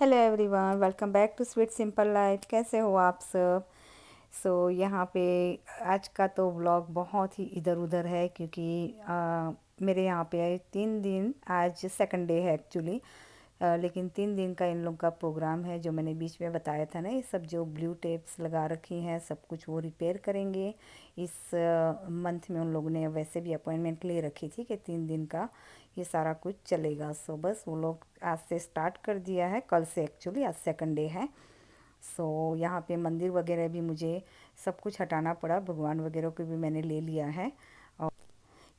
Hello everyone, welcome back to sweet simple life. कैसे हो आप सब? यहाँ पे आज का तो व्लॉग बहुत ही इधर उधर है क्योंकि मेरे यहाँ पे 3 दिन, आज सेकंड डे है एक्चुअली। लेकिन 3 दिन का इन लोग का प्रोग्राम है, जो मैंने बीच में बताया था ना। ये सब जो ब्लू टेप्स लगा रखी हैं सब कुछ वो रिपेयर करेंगे इस मंथ में। उन लोगों ने वैसे भी अपॉइंटमेंट ले रखी थी कि 3 दिन का ये सारा कुछ चलेगा। बस वो लोग आज से स्टार्ट कर दिया है, कल से एक्चुअली, आज सेकंड डे है। यहाँ पे मंदिर वगैरह भी मुझे सब कुछ हटाना पड़ा, भगवान वगैरह को भी मैंने ले लिया है। और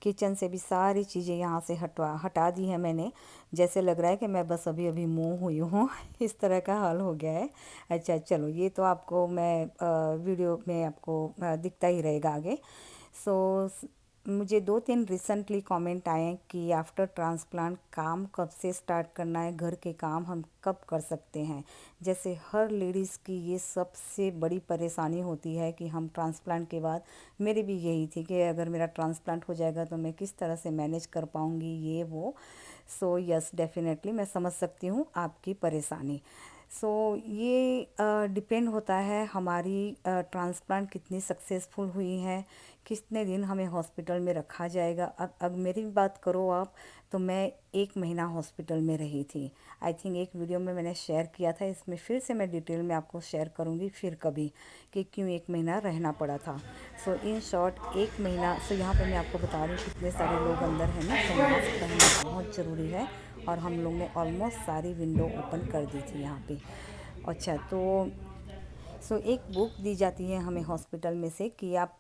किचन से भी सारी चीज़ें यहाँ से हटा दी हैं मैंने। जैसे लग रहा है कि मैं बस अभी अभी मूव हुई हूँ इस तरह का हाल हो गया है। अच्छा चलो, ये तो आपको मैं वीडियो में आपको दिखता ही रहेगा आगे। सो मुझे 2-3 रिसेंटली कमेंट आए हैं कि आफ्टर ट्रांसप्लांट काम कब से स्टार्ट करना है, घर के काम हम कब कर सकते हैं। जैसे हर लेडीज़ की ये सबसे बड़ी परेशानी होती है कि हम ट्रांसप्लांट के बाद, मेरी भी यही थी कि अगर मेरा ट्रांसप्लांट हो जाएगा तो मैं किस तरह से मैनेज कर पाऊँगी, ये वो। यस, डेफिनेटली मैं समझ सकती हूँ आपकी परेशानी। ये डिपेंड होता है हमारी ट्रांसप्लांट कितनी सक्सेसफुल हुई है, कितने दिन हमें हॉस्पिटल में रखा जाएगा। अब मेरी बात करो आप, तो मैं 1 महीना हॉस्पिटल में रही थी। आई थिंक एक वीडियो में मैंने शेयर किया था, इसमें फिर से मैं डिटेल में आपको शेयर करूँगी फिर कभी, कि क्यों 1 महीना रहना पड़ा था। इन शॉर्ट 1 महीना। यहाँ पे मैं आपको बता रही हूँ कितने सारे लोग अंदर हैं ना, तो मास्क पहनना बहुत ज़रूरी है। और हम लोग ने ऑलमोस्ट सारी विंडो ओपन कर दी थी यहाँ पे। अच्छा, एक बुक दी जाती है हमें हॉस्पिटल में से कि आप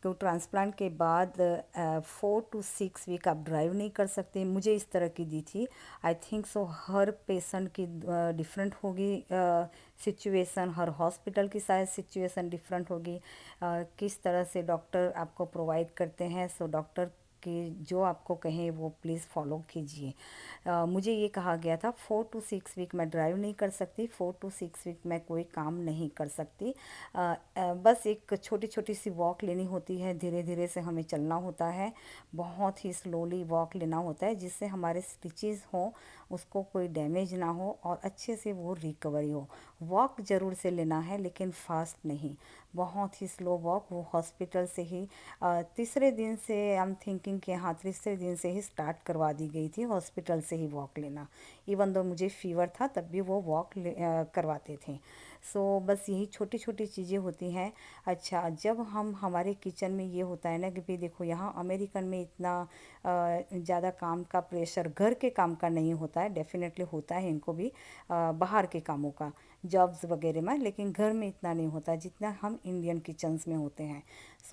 को ट्रांसप्लांट के बाद 4 to 6 वीक आप ड्राइव नहीं कर सकते। मुझे इस तरह की दी थी। I think so her patient की डिफरेंट होगी सिचुएशन, हर हॉस्पिटल की शायद सिचुएशन डिफरेंट होगी। किस तरह से डॉक्टर आपको प्रोवाइड करते हैं, डॉक्टर कि जो आपको कहें वो प्लीज़ फॉलो कीजिए। मुझे ये कहा गया था 4 to 6 वीक मैं ड्राइव नहीं कर सकती, 4 to 6 वीक मैं कोई काम नहीं कर सकती। बस एक छोटी छोटी सी वॉक लेनी होती है, धीरे धीरे से हमें चलना होता है, बहुत ही स्लोली वॉक लेना होता है, जिससे हमारे स्टिचेस हों उसको कोई डैमेज ना हो और अच्छे से वो रिकवरी हो। वॉक ज़रूर से लेना है लेकिन फास्ट नहीं, बहुत ही स्लो वॉक। वो हॉस्पिटल से ही तीसरे दिन से आई एम थिंकिंग कि हाँ, तीसरे दिन से ही स्टार्ट करवा दी गई थी हॉस्पिटल से ही वॉक लेना। इवन दो मुझे फीवर था तब भी वो वॉक करवाते थे। बस यही छोटी छोटी चीज़ें होती हैं। अच्छा, जब हम हमारे किचन में ये होता है ना कि भाई देखो, यहाँ अमेरिकन में इतना ज़्यादा काम का प्रेशर घर के काम का नहीं होता है। डेफिनेटली होता है इनको भी बाहर के कामों का, जॉब्स वगैरह में, लेकिन घर में इतना नहीं होता जितना हम इंडियन किचन्स में होते हैं।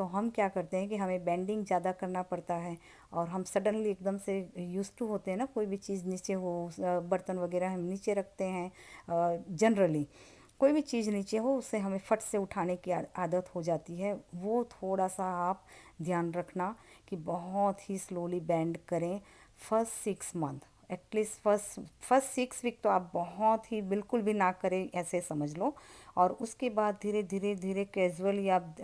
हम क्या करते हैं कि हमें बेंडिंग ज़्यादा करना पड़ता है, और हम सडनली एकदम से यूज़ टू होते हैं ना, कोई भी चीज़ नीचे हो, बर्तन वगैरह हम नीचे रखते हैं जनरली, कोई भी चीज़ नीचे हो उससे हमें फट से उठाने की आदत हो जाती है। वो थोड़ा सा आप ध्यान रखना कि बहुत ही स्लोली बेंड करें। First 6 month at least, first 6 week तो आप बहुत ही बिल्कुल भी ना करें ऐसे समझ लो। और उसके बाद धीरे धीरे धीरे कैजुअली आप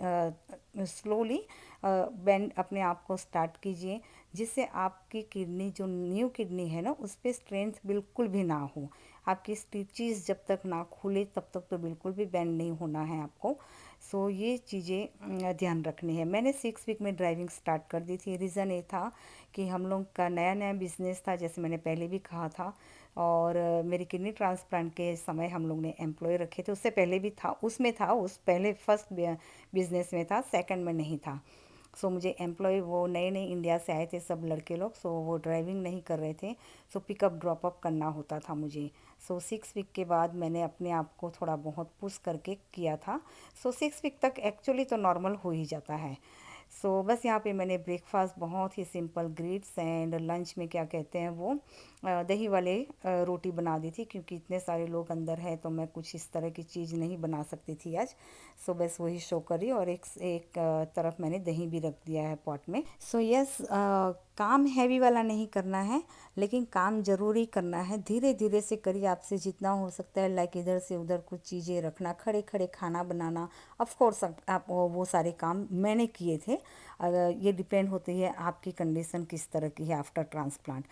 स्लोली बेंड अपने आप को स्टार्ट कीजिए, जिससे आपकी किडनी, जो न्यू किडनी है ना, उस पर स्ट्रेंथ बिल्कुल भी ना हो। आपकी स्टिचेस जब तक ना खुले तब तक तो बिल्कुल भी बेंड नहीं होना है आपको। ये चीज़ें ध्यान रखनी है। मैंने 6 वीक में ड्राइविंग स्टार्ट कर दी थी। रीज़न ये था कि हम लोग का नया नया बिज़नेस था, जैसे मैंने पहले भी कहा था। और मेरी किडनी ट्रांसप्लांट के समय हम लोग ने एम्प्लॉय रखे थे, उससे पहले भी था, उसमें था, उस पहले फर्स्ट बिजनेस में था, सेकंड में नहीं था। मुझे एम्प्लॉय, वो नए नए इंडिया से आए थे सब लड़के लोग, वो ड्राइविंग नहीं कर रहे थे। पिकअप ड्रॉप अप करना होता था मुझे। 6 वीक के बाद मैंने अपने आप को थोड़ा बहुत पुश करके किया था। 6 वीक तक एक्चुअली तो नॉर्मल हो ही जाता है। बस यहाँ पे मैंने ब्रेकफास्ट बहुत ही सिंपल ग्रीट्स, एंड लंच में क्या कहते हैं वो दही वाले रोटी बना दी थी, क्योंकि इतने सारे लोग अंदर हैं तो मैं कुछ इस तरह की चीज़ नहीं बना सकती थी आज। बस वही शो करी, और एक एक तरफ मैंने दही भी रख दिया है पॉट में। यस, काम हैवी वाला नहीं करना है, लेकिन काम ज़रूरी करना है। धीरे धीरे से करिए, आपसे जितना हो सकता है। लाइक इधर से उधर कुछ चीज़ें रखना, खड़े खड़े खाना बनाना। ऑफ कोर्स आप वो सारे काम मैंने किए थे। अगर ये डिपेंड होती है आपकी कंडीशन किस तरह की है आफ्टर ट्रांसप्लांट।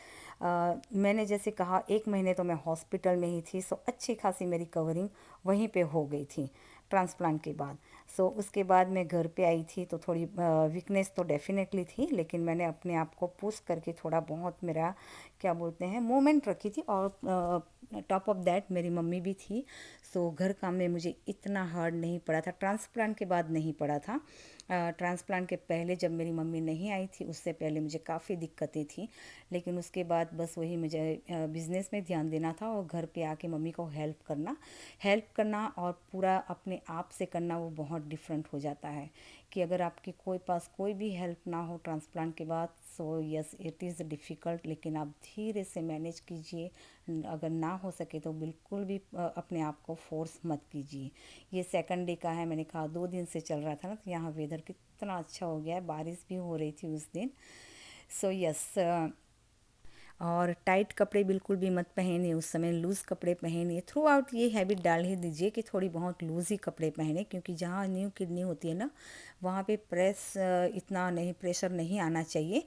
मैंने जैसे कहा 1 महीने तो मैं हॉस्पिटल में ही थी, सो अच्छी खासी मेरी कवरिंग वहीं पे हो गई थी ट्रांसप्लांट के बाद। सो उसके बाद मैं घर पे आई थी तो थोड़ी वीकनेस तो डेफिनेटली थी, लेकिन मैंने अपने आप को पुश करके थोड़ा बहुत मेरा क्या बोलते हैं मूवमेंट रखी थी। और टॉप ऑफ दैट मेरी मम्मी भी थी। सो घर काम में मुझे इतना हार्ड नहीं पड़ा था, ट्रांसप्लांट के बाद नहीं पड़ा था। ट्रांसप्लांट के पहले जब मेरी मम्मी नहीं आई थी उससे पहले मुझे काफ़ी दिक्कतें थी, लेकिन उसके बाद बस वही मुझे बिज़नेस में ध्यान देना था और घर पे आके मम्मी को हेल्प करना और पूरा अपने आप से करना, वो बहुत डिफरेंट हो जाता है। कि अगर आपके पास कोई भी हेल्प ना हो ट्रांसप्लांट के बाद, so yes it is difficult, लेकिन आप धीरे से मैनेज कीजिए। अगर ना हो सके तो बिल्कुल भी अपने आप को फोर्स मत कीजिए। ये सेकंड डे का है, मैंने कहा 2 दिन से चल रहा था ना, तो यहाँ वेदर कितना अच्छा हो गया है, बारिश भी हो रही थी उस दिन। सो यस, और टाइट कपड़े बिल्कुल भी मत पहनिए उस समय, लूज़ कपड़े पहनिए। थ्रू आउट ये हैबिट डाल ही दीजिए कि थोड़ी बहुत लूज़ ही कपड़े पहने, क्योंकि जहाँ न्यू किडनी होती है ना, वहाँ पे इतना नहीं, प्रेशर नहीं आना चाहिए।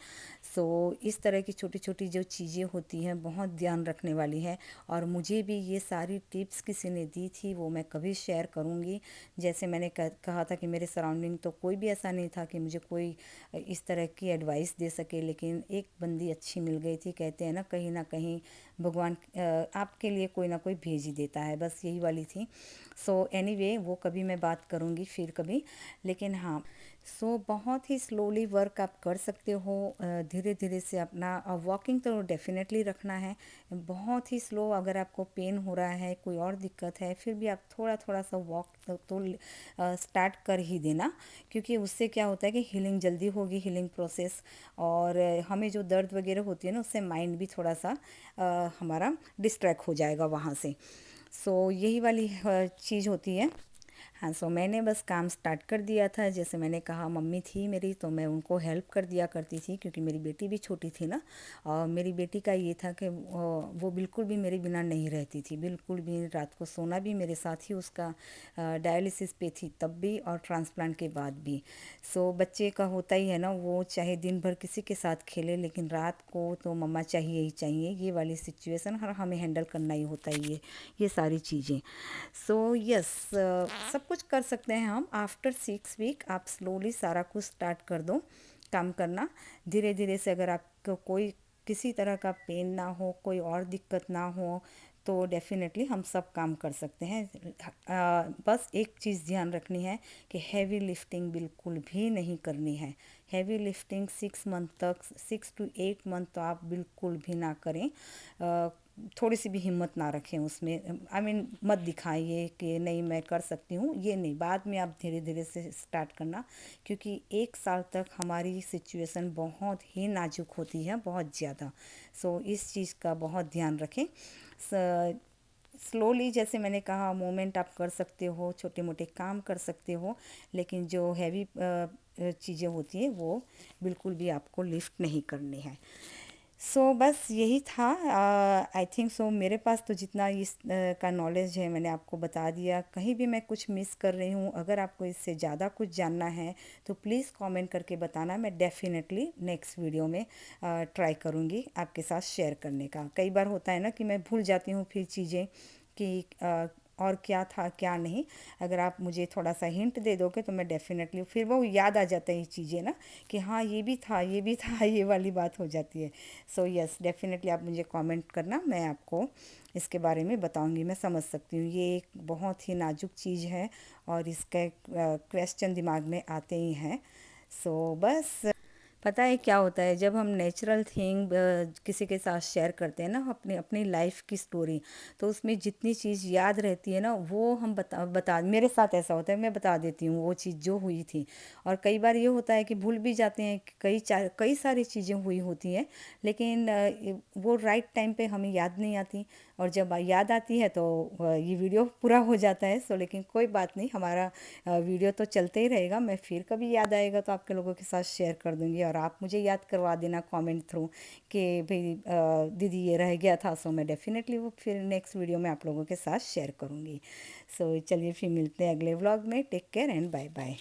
सो इस तरह की छोटी छोटी जो चीज़ें होती हैं बहुत ध्यान रखने वाली है। और मुझे भी ये सारी टिप्स किसी ने दी थी, वो मैं कभी शेयर करूँगी। जैसे मैंने कहा था कि मेरे सराउंडिंग तो कोई भी ऐसा नहीं था कि मुझे कोई इस तरह की एडवाइस दे सके, लेकिन एक बंदी अच्छी मिल गई थी। कहते हैं ना कहीं भगवान आपके लिए कोई ना कोई भेज ही देता है, बस यही वाली थी। सो एनीवे वो कभी मैं बात करूँगी फिर कभी। लेकिन हाँ, सो बहुत ही स्लोली वर्क आप कर सकते हो, धीरे धीरे से अपना वॉकिंग तो डेफिनेटली रखना है। बहुत ही स्लो, अगर आपको पेन हो रहा है, कोई और दिक्कत है, फिर भी आप थोड़ा थोड़ा सा वॉक तो स्टार्ट कर ही देना, क्योंकि उससे क्या होता है कि हीलिंग जल्दी होगी, हीलिंग प्रोसेस। और हमें जो दर्द वगैरह होती है ना, उससे माइंड भी थोड़ा सा हमारा डिस्ट्रैक्ट हो जाएगा वहाँ से। सो यही वाली चीज़ होती है। हाँ, सो मैंने बस काम स्टार्ट कर दिया था। जैसे मैंने कहा मम्मी थी मेरी, तो मैं उनको हेल्प कर दिया करती थी, क्योंकि मेरी बेटी भी छोटी थी ना। और मेरी बेटी का ये था कि वो बिल्कुल भी मेरे बिना नहीं रहती थी, बिल्कुल भी। रात को सोना भी मेरे साथ ही, उसका डायलिसिस पे थी तब भी और ट्रांसप्लांट के बाद भी। सो बच्चे का होता ही है ना, वो चाहे दिन भर किसी के साथ खेले, लेकिन रात को तो मम्मा चाहिए ही चाहिए। ये वाली सिचुएशन हर हमें हैंडल करना ही होता है, ये सारी चीज़ें। सो यस, सब कुछ कर सकते हैं हम। आफ्टर 6 वीक आप स्लोली सारा कुछ स्टार्ट कर दो काम करना, धीरे धीरे से। अगर आपको कोई किसी तरह का पेन ना हो, कोई और दिक्कत ना हो, तो डेफिनेटली हम सब काम कर सकते हैं। बस एक चीज़ ध्यान रखनी है कि हैवी लिफ्टिंग बिल्कुल भी नहीं करनी है। हैवी लिफ्टिंग 6 मंथ तक, 6 to 8 मंथ तो आप बिल्कुल भी ना करें। थोड़ी सी भी हिम्मत ना रखें उसमें। मत दिखाइए कि नहीं मैं कर सकती हूँ, ये नहीं। बाद में आप धीरे धीरे से स्टार्ट करना, क्योंकि 1 साल तक हमारी सिचुएशन बहुत ही नाजुक होती है, बहुत ज़्यादा। सो इस चीज़ का बहुत ध्यान रखें। स्लोली, जैसे मैंने कहा, मूवमेंट आप कर सकते हो, छोटे मोटे काम कर सकते हो, लेकिन जो हैवी चीज़ें होती हैं वो बिल्कुल भी आपको लिफ्ट नहीं करनी है। सो बस यही था। आई थिंक सो मेरे पास तो जितना इस का नॉलेज है मैंने आपको बता दिया। कहीं भी मैं कुछ मिस कर रही हूँ, अगर आपको इससे ज़्यादा कुछ जानना है तो प्लीज़ कमेंट करके बताना। मैं डेफ़िनेटली नेक्स्ट वीडियो में ट्राई करूँगी आपके साथ शेयर करने का। कई बार होता है ना कि मैं भूल जाती हूँ फिर चीज़ें कि और क्या था क्या नहीं। अगर आप मुझे थोड़ा सा हिंट दे दोगे तो मैं डेफ़िनेटली, फिर वो याद आ जाता है ये चीज़ें ना, कि हाँ ये भी था ये भी था, ये वाली बात हो जाती है। सो यस, डेफ़िनेटली आप मुझे कमेंट करना, मैं आपको इसके बारे में बताऊंगी। मैं समझ सकती हूँ ये एक बहुत ही नाजुक चीज़ है और इसके क्वेश्चन दिमाग में आते ही हैं। सो बस, पता है क्या होता है, जब हम नेचुरल थिंग किसी के साथ शेयर करते हैं ना, अपनी अपनी लाइफ की स्टोरी, तो उसमें जितनी चीज़ याद रहती है ना, वो हम बता मेरे साथ ऐसा होता है, मैं बता देती हूँ वो चीज़ जो हुई थी। और कई बार ये होता है कि भूल भी जाते हैं कि कई सारी चीज़ें हुई होती हैं, लेकिन वो राइट टाइम पे हमें याद नहीं आती। और जब याद आती है तो ये वीडियो पूरा हो जाता है। सो लेकिन कोई बात नहीं, हमारा वीडियो तो चलते ही रहेगा। मैं फिर कभी याद आएगा तो आपके लोगों के साथ शेयर कर दूँगी और आप मुझे याद करवा देना कमेंट थ्रू कि भाई दीदी ये रह गया था, सो मैं डेफिनेटली वो फिर नेक्स्ट वीडियो में आप लोगों के साथ शेयर करूँगी। सो चलिए फिर मिलते हैं अगले व्लॉग में। Take care and bye bye.